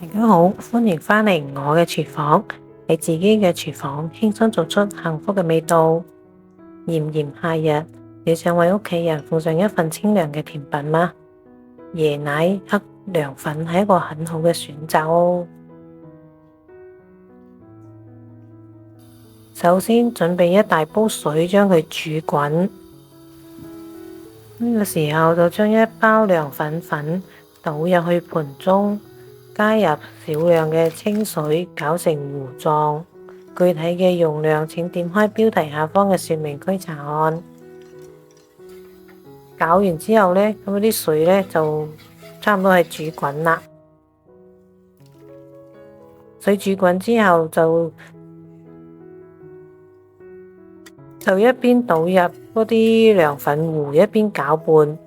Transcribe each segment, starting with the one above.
大家好，歡迎返嚟我嘅廚房，喺自己嘅廚房輕鬆做出幸福嘅味道。炎炎夏日，你想為屋企人奉上一份清涼嘅甜品嗎？椰奶黑涼粉係一個很好嘅選擇哦。首先準備一大煲水，將佢煮滾。呢個時候就將一包涼粉粉倒入去盤中。加入少量嘅清水，攪成糊狀。具體嘅用量請點開標題下方嘅說明區查看。攪完之後呢，咁啲水呢就差唔多係煮滾啦。水煮滾之後就一邊倒入嗰啲涼粉糊，一邊攪拌，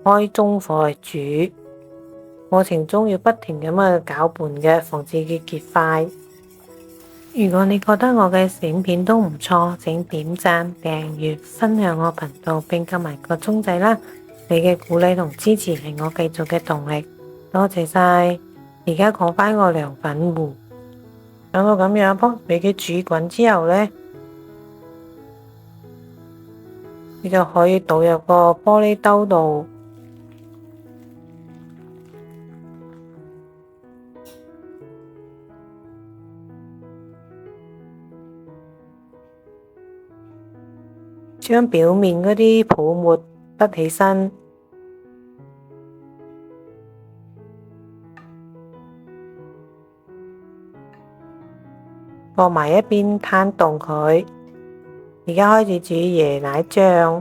開中火嚟煮。過程中要不停咁樣攪拌嘅，防止佢結塊。如果你覺得我嘅影片都唔錯，請點讚、訂閱、分享我頻道，並撳埋個鐘仔啦！你嘅鼓勵同支持係我繼續嘅動力，多謝晒！而家講返個涼粉糊，等到咁樣俾佢煮滾之後呢，你就可以倒入個玻璃兜度。將表面嗰啲泡沫得起身，放埋一邊攤凍佢。而家開始煮椰奶醬，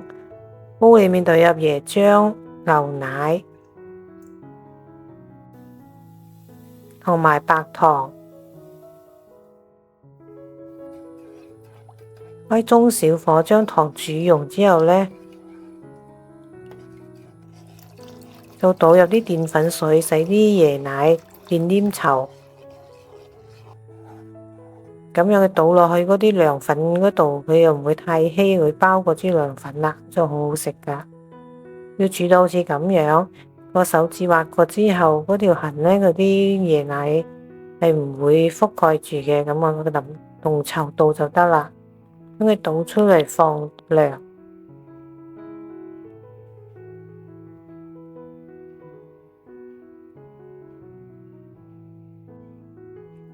煲裏面倒入椰漿、牛奶同埋白糖。開中小火將糖煮溶之後呢，就倒入啲澱粉水，使啲椰奶變黏稠。咁樣佢倒落去嗰啲涼粉嗰度，佢又唔會太稀，佢包過啲涼粉啦，就好好食噶。要煮到好似咁樣，個手指劃過之後，嗰條痕呢，嗰啲椰奶係唔會覆蓋住嘅，咁我個濃稠度就得啦。將佢倒出嚟放涼，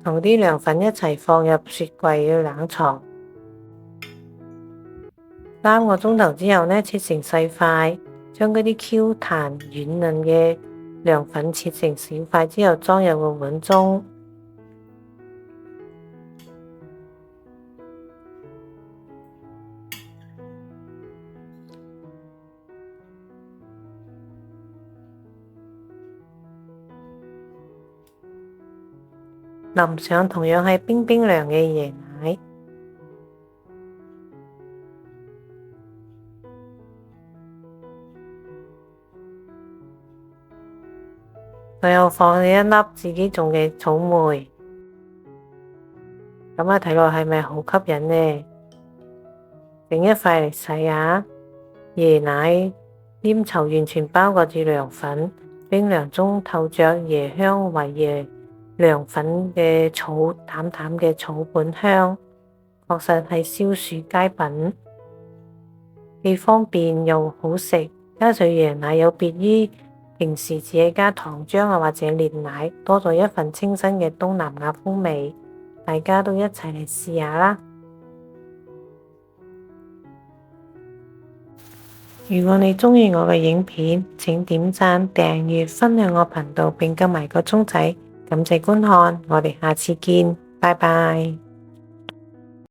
同啲涼粉一齊放入雪櫃要冷藏。3個鐘頭之後呢，切成細塊，將嗰啲 Q 彈軟嫩嘅涼粉切成小塊之後，裝入個碗中。淋上同樣係冰冰涼嘅椰奶，最後放一粒自己種嘅草莓，咁睇落係咪好吸引呢？整一塊嚟試下，椰奶黏稠完全包裹住涼粉，冰涼中透着椰香同埋涼粉嘅淡淡嘅草本香，確實係消暑佳品，既方便又好食。加上椰奶有別於平時自己加糖漿或者煉奶，多咗一份清新嘅東南亞風味。大家都一齊嚟試下啦！如果你鍾意我嘅影片，請點讚、訂閱、分享我頻道並撳埋個鐘仔。感謝觀看，我哋下次見，拜拜。